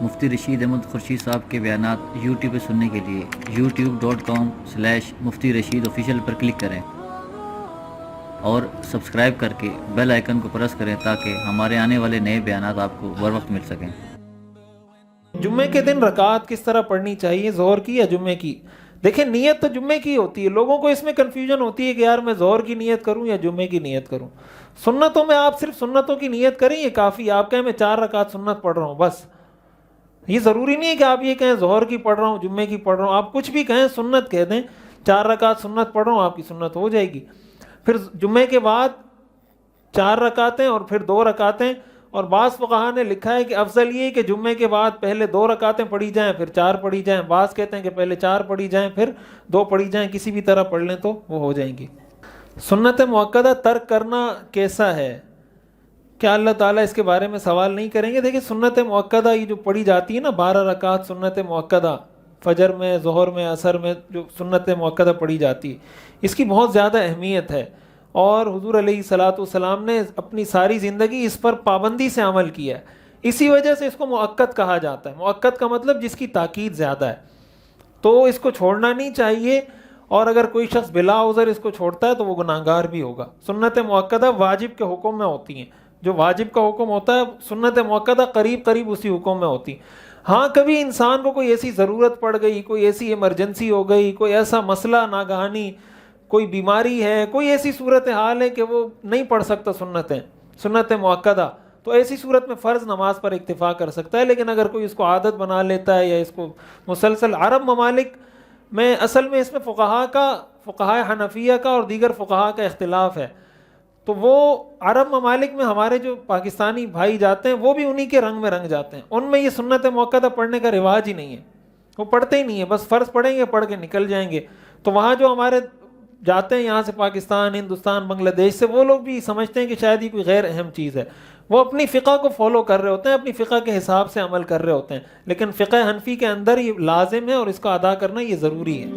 مفتی رشید احمد خورشید صاحب کے بیانات یوٹیوب پہ سننے کے لیے youtube.com/مفتی رشید آفیشیل پر کلک کریں اور سبسکرائب کر کے بیل آئیکن کو پریس کریں تاکہ ہمارے آنے والے نئے بیانات آپ کو بر وقت مل سکیں۔ جمعے کے دن رکعت کس طرح پڑھنی چاہیے، ظہر کی یا جمعے کی؟ دیکھیں نیت تو جمعے کی ہوتی ہے، لوگوں کو اس میں کنفیوژن ہوتی ہے کہ یار میں ظہر کی نیت کروں یا جمعے کی نیت کروں۔ سنتوں میں آپ صرف سنتوں کی نیت کریں، یہ کافی۔ آپ کہیں میں 4 رکعت سنت پڑھ رہا ہوں بس، یہ ضروری نہیں ہے کہ آپ یہ کہیں ظہر کی پڑھ رہا ہوں جمعے کی پڑھ رہا ہوں، آپ کچھ بھی کہیں سنت کہہ دیں، 4 رکعت سنت پڑھ رہا ہوں آپ کی سنت ہو جائے گی۔ پھر جمعے کے بعد 4 رکعتیں اور پھر 2 رکعتیں، اور بعض فقہا نے لکھا ہے کہ افضل یہ کہ جمعے کے بعد پہلے 2 رکعتیں پڑھی جائیں پھر 4 پڑھی جائیں، بعض کہتے ہیں کہ پہلے 4 پڑھی جائیں پھر 2 پڑھی جائیں، کسی بھی طرح پڑھ لیں تو وہ ہو جائیں گی۔ سنت مؤکدہ ترک کرنا کیسا ہے؟ کیا اللہ تعالیٰ اس کے بارے میں سوال نہیں کریں گے؟ دیکھیں سنت مؤکدہ یہ جو پڑھی جاتی ہے نا، 12 رکعت سنت مؤکدہ، فجر میں، ظہر میں، عصر میں جو سنت مؤکدہ پڑھی جاتی ہے، اس کی بہت زیادہ اہمیت ہے، اور حضور علیہ الصلاۃ والسلام نے اپنی ساری زندگی اس پر پابندی سے عمل کیا ہے، اسی وجہ سے اس کو مؤکد کہا جاتا ہے۔ مؤکد کا مطلب جس کی تاکید زیادہ ہے، تو اس کو چھوڑنا نہیں چاہیے، اور اگر کوئی شخص بلا عذر اس کو چھوڑتا ہے تو وہ گناہگار بھی ہوگا۔ سنت مؤکدہ واجب کے حکم میں ہوتی ہیں، جو واجب کا حکم ہوتا ہے سنت مؤکدہ قریب قریب اسی حکم میں ہوتی۔ ہاں کبھی انسان کو کوئی ایسی ضرورت پڑ گئی، کوئی ایسی ایمرجنسی ہو گئی، کوئی ایسا مسئلہ ناگہانی، کوئی بیماری ہے، کوئی ایسی صورتحال ہے کہ وہ نہیں پڑھ سکتا سنت مؤکدہ، تو ایسی صورت میں فرض نماز پر اکتفا کر سکتا ہے۔ لیکن اگر کوئی اس کو عادت بنا لیتا ہے یا اس کو مسلسل، عرب ممالک میں اصل میں اس میں فقہائے حنفیہ کا اور دیگر فقہا کا اختلاف ہے، تو وہ عرب ممالک میں ہمارے جو پاکستانی بھائی جاتے ہیں وہ بھی انہی کے رنگ میں رنگ جاتے ہیں، ان میں یہ سنت مؤکدہ پڑھنے کا رواج ہی نہیں ہے، وہ پڑھتے ہی نہیں ہیں، بس فرض پڑھیں گے پڑھ کے نکل جائیں گے۔ تو وہاں جو ہمارے جاتے ہیں یہاں سے پاکستان، ہندوستان، بنگلہ دیش سے، وہ لوگ بھی سمجھتے ہیں کہ شاید یہ کوئی غیر اہم چیز ہے، وہ اپنی فقہ کو فالو کر رہے ہوتے ہیں، اپنی فقہ کے حساب سے عمل کر رہے ہوتے ہیں، لیکن فقہ حنفی کے اندر یہ لازم ہے اور اس کو ادا کرنا یہ ضروری ہے۔